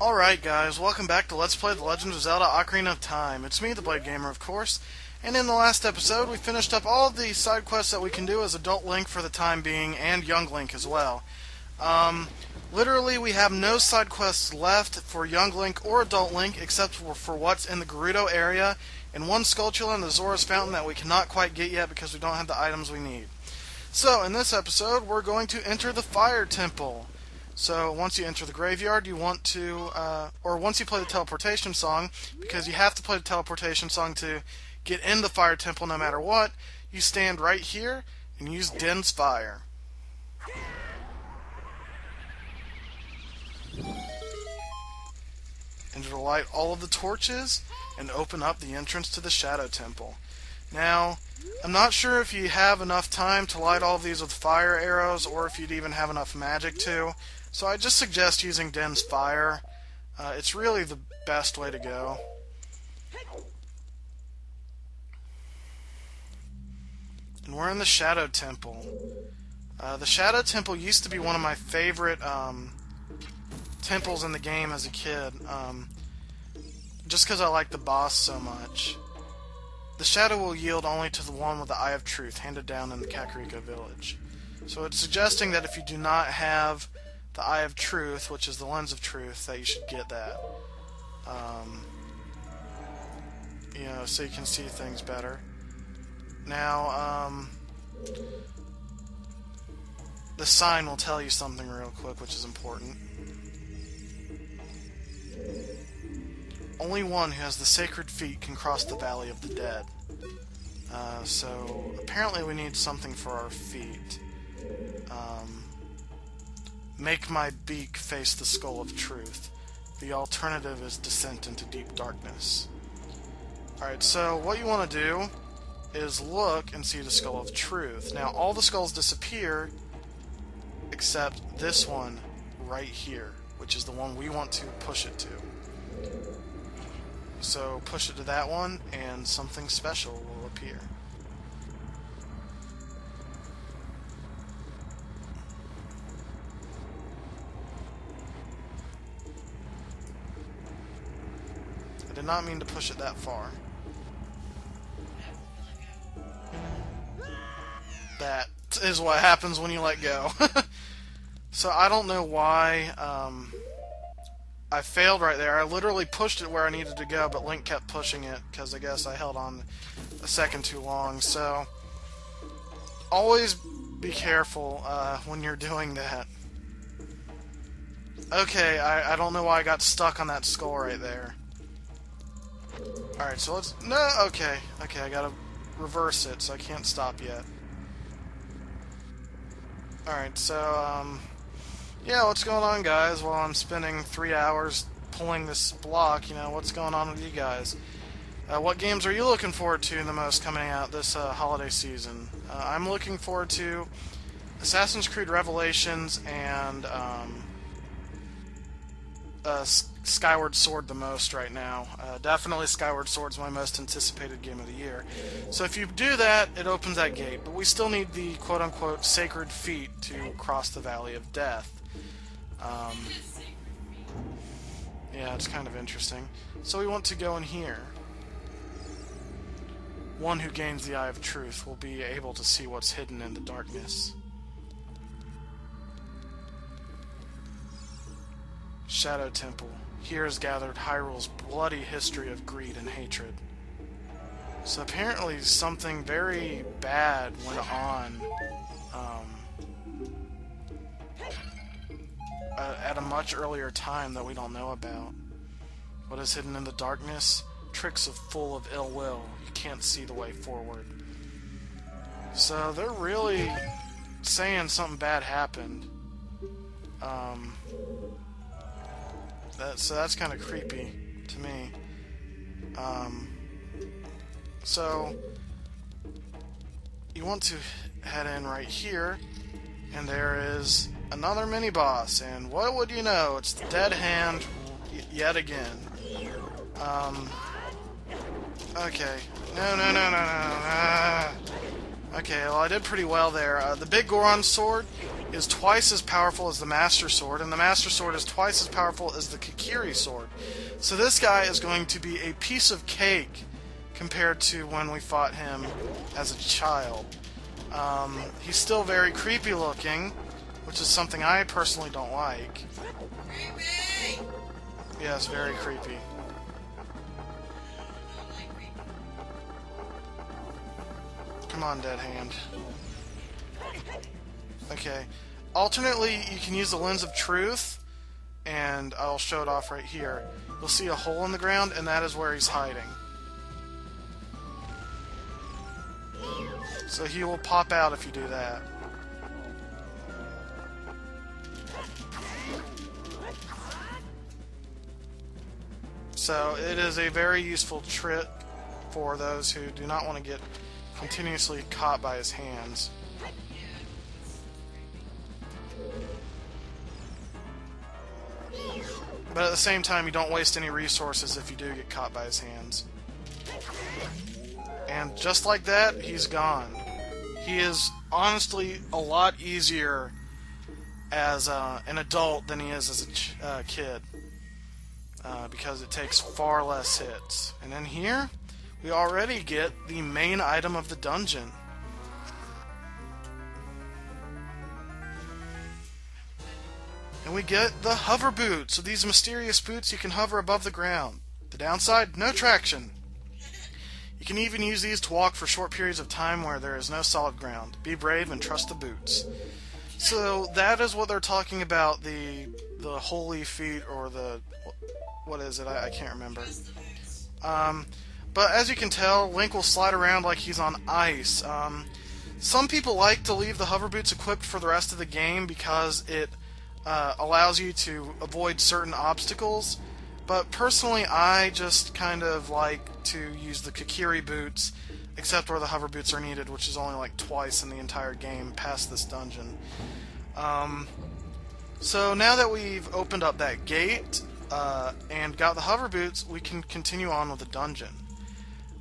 Alright guys, welcome back to Let's Play The Legend of Zelda Ocarina of Time. It's me, TheBladeGamer, of course, and in the last episode we finished up all of the side quests that we can do as Adult Link for the time being, and Young Link as well. Literally we have no side quests left for Young Link or Adult Link except for what's in the Gerudo area, and one Skulltula and the Zora's Fountain that we cannot quite get yet because we don't have the items we need. So, in this episode, we're going to enter the Fire Temple. So once you enter the graveyard, you want to, or once you play the teleportation song, because you have to play the teleportation song to get in the Fire Temple no matter what, you stand right here and use Din's Fire. And it'll light all of the torches and open up the entrance to the Shadow Temple. Now, I'm not sure if you have enough time to light all of these with fire arrows, or if you'd even have enough magic to. So I just suggest using Din's Fire. It's really the best way to go. And we're in the Shadow Temple. The Shadow Temple used to be one of my favorite temples in the game as a kid. Just because I like the boss so much. The shadow will yield only to the one with the Eye of Truth, handed down in the Kakariko village. So it's suggesting that if you do not have the Eye of Truth, which is the Lens of Truth, that you should get that. You know, so you can see things better. Now, the sign will tell you something real quick, which is important. Only one who has the sacred feet can cross the Valley of the Dead. So, apparently we need something for our feet. Make my beak face the Skull of Truth. The alternative is descent into deep darkness. Alright, so what you want to do is look and see the Skull of Truth. Now, all the skulls disappear except this one right here, which is the one we want to push it to. So push it to that one, and something special will appear. I did not mean to push it that far. That is what happens when you let go. So I don't know why I failed right there. I literally pushed it where I needed to go, but Link kept pushing it because I guess I held on a second too long. So always be careful when you're doing that. Okay, I don't know why I got stuck on that skull right there. Alright, so let's... No, okay, I gotta reverse it, so I can't stop yet. Alright, so, yeah, what's going on, guys? While I'm spending 3 hours pulling this block, you know, what's going on with you guys? What games are you looking forward to the most coming out this holiday season? I'm looking forward to Assassin's Creed Revelations and Skyward Sword the most right now. Definitely Skyward Sword's my most anticipated game of the year. So if you do that, it opens that gate. But we still need the quote-unquote sacred feet to cross the Valley of Death. Yeah, it's kind of interesting. So we want to go in here. One who gains the Eye of Truth will be able to see what's hidden in the darkness. Shadow Temple. Here is gathered Hyrule's bloody history of greed and hatred. So apparently something very bad went on at a much earlier time that we don't know about. What is hidden in the darkness? Tricks full of ill will. You can't see the way forward. So they're really saying something bad happened. So that's kind of creepy to me. So you want to head in right here, and there is another mini-boss, and what would you know, it's the Dead Hand yet again. Okay. No. Okay, well I did pretty well there. The Big Goron Sword is twice as powerful as the Master Sword, and the Master Sword is twice as powerful as the Kikiri Sword. So this guy is going to be a piece of cake compared to when we fought him as a child. He's still very creepy looking, which is something I personally don't like. Creepy! Yes, very creepy. Come on, Dead Hand. Okay. Alternately, you can use the Lens of Truth, and I'll show it off right here. You'll see a hole in the ground, and that is where he's hiding. So he will pop out if you do that. So it is a very useful trick for those who do not want to get continuously caught by his hands. But at the same time, you don't waste any resources if you do get caught by his hands. And just like that, he's gone. He is honestly a lot easier as an adult than he is as a kid. Because it takes far less hits. And then here, we already get the main item of the dungeon. And we get the hover boots. So these mysterious boots, you can hover above the ground. The downside, no traction. You can even use these to walk for short periods of time where there is no solid ground. Be brave and trust the boots. So that is what they're talking about, the holy feet, or the... what is it? I can't remember. But as you can tell, Link will slide around like he's on ice. Some people like to leave the hover boots equipped for the rest of the game because it allows you to avoid certain obstacles. But personally, I just kind of like to use the Kikiri boots, except where the hover boots are needed, which is only like twice in the entire game past this dungeon. So now that we've opened up that gate and got the hover boots, we can continue on with the dungeon.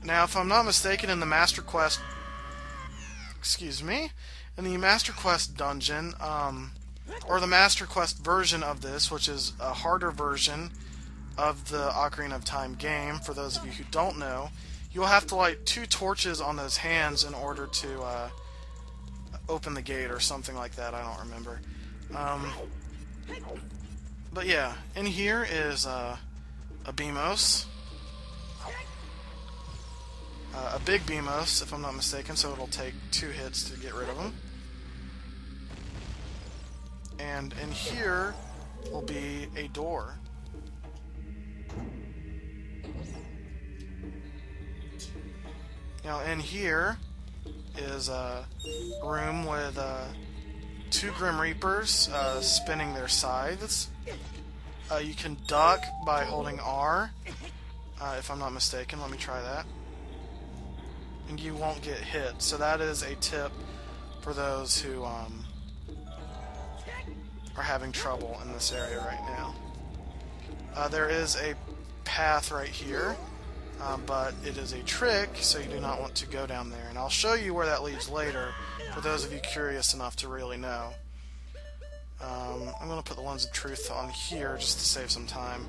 Now, if I'm not mistaken, in the Master Quest, in the Master Quest dungeon, or the Master Quest version of this, which is a harder version of the Ocarina of Time game, for those of you who don't know, you'll have to light 2 torches on those hands in order to open the gate or something like that. I don't remember. But yeah, in here is a Beamos. A big Beamos, if I'm not mistaken, so it'll take 2 hits to get rid of him. And in here will be a door. Now in here is a room with 2 Grim Reapers spinning their scythes. You can duck by holding R, if I'm not mistaken. Let me try that. And you won't get hit. So that is a tip for those who are having trouble in this area right now. There is a path right here, but it is a trick, so you do not want to go down there. And I'll show you where that leads later, for those of you curious enough to really know. I'm going to put the Lens of Truth on here just to save some time.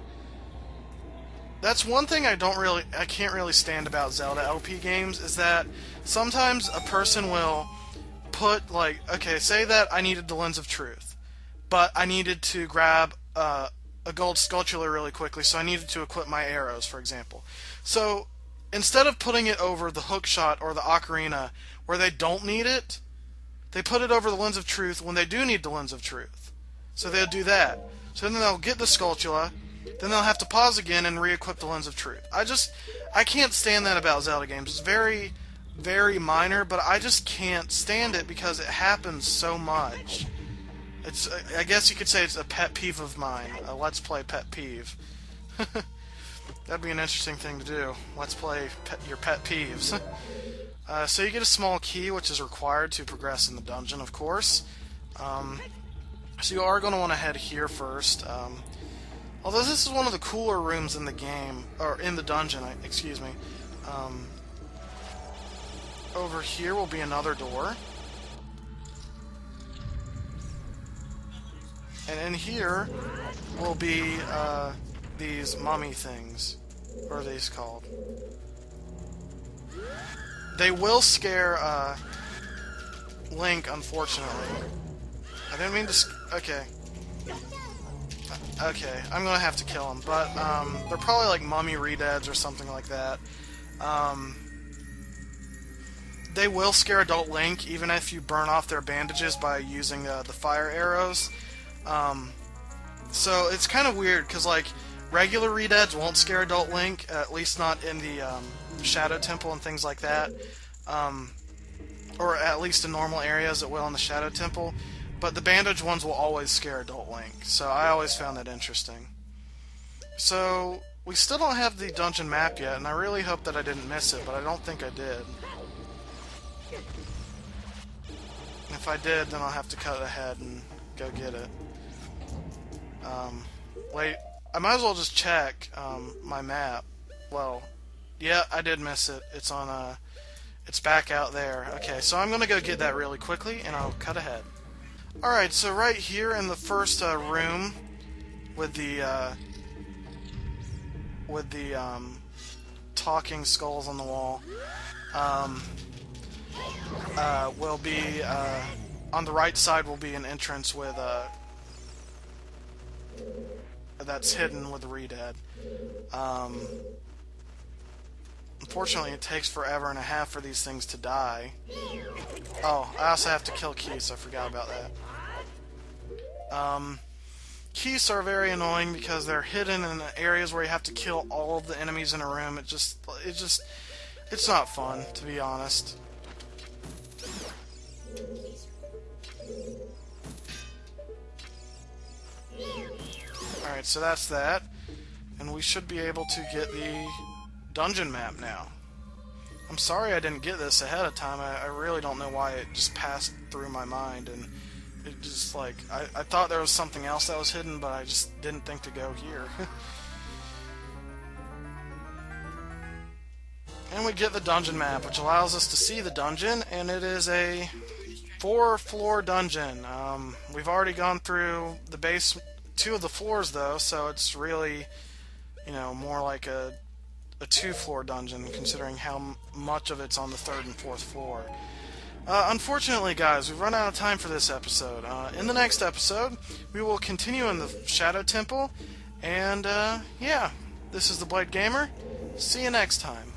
That's one thing I can't really stand about Zelda LP games, is that sometimes a person will put, like, okay, say that I needed the Lens of Truth, but I needed to grab a gold Skulltula really quickly, so I needed to equip my arrows, for example. So instead of putting it over the hookshot or the ocarina where they don't need it, they put it over the Lens of Truth when they do need the Lens of Truth. So they'll do that. So then they'll get the Skulltula, then they'll have to pause again and re-equip the Lens of Truth. I can't stand that about Zelda games. It's very, very minor, but I just can't stand it because it happens so much. I guess you could say it's a pet peeve of mine, a Let's Play pet peeve. That'd be an interesting thing to do. Let's play your pet peeves. So you get a small key, which is required to progress in the dungeon, of course. So you are going to want to head here first. Although this is one of the cooler rooms in the game, or in the dungeon, excuse me. Over here will be another door. And in here will be these mummy things. What are these called? They will scare Link, unfortunately. I didn't mean to... Okay. Okay, I'm gonna have to kill them, but they're probably like mummy redeads or something like that. They will scare adult Link even if you burn off their bandages by using the fire arrows. So it's kind of weird because like regular redeads won't scare adult Link, at least not in the Shadow Temple and things like that, or at least in normal areas it will in the Shadow Temple. But the bandage ones will always scare adult Link, so I always found that interesting. So, we still don't have the dungeon map yet, and I really hope that I didn't miss it, but I don't think I did. If I did, then I'll have to cut ahead and go get it. Wait, I might as well just check my map. Well, yeah, I did miss it. It's on, it's back out there. Okay, so I'm gonna go get that really quickly, and I'll cut ahead. Alright, so right here in the first room with the talking skulls on the wall will be on the right side will be an entrance with that's hidden with the Redead. Unfortunately, it takes forever and a half for these things to die. Oh, I also have to kill Keys, I forgot about that. Keys are very annoying because they're hidden in areas where you have to kill all of the enemies in a room. It's not fun, to be honest. Alright, so that's that. And we should be able to get the dungeon map now. I'm sorry I didn't get this ahead of time. I really don't know why it just passed through my mind, and it just like I thought there was something else that was hidden, but I just didn't think to go here. And we get the dungeon map, which allows us to see the dungeon, and it is a 4-floor dungeon. We've already gone through the base 2 of the floors though, so it's really, you know, more like a 2-floor dungeon, considering how much of it's on the 3rd and 4th floor. Unfortunately, guys, we've run out of time for this episode. In the next episode, we will continue in the Shadow Temple, and yeah, this is TheBladeGamer. See you next time.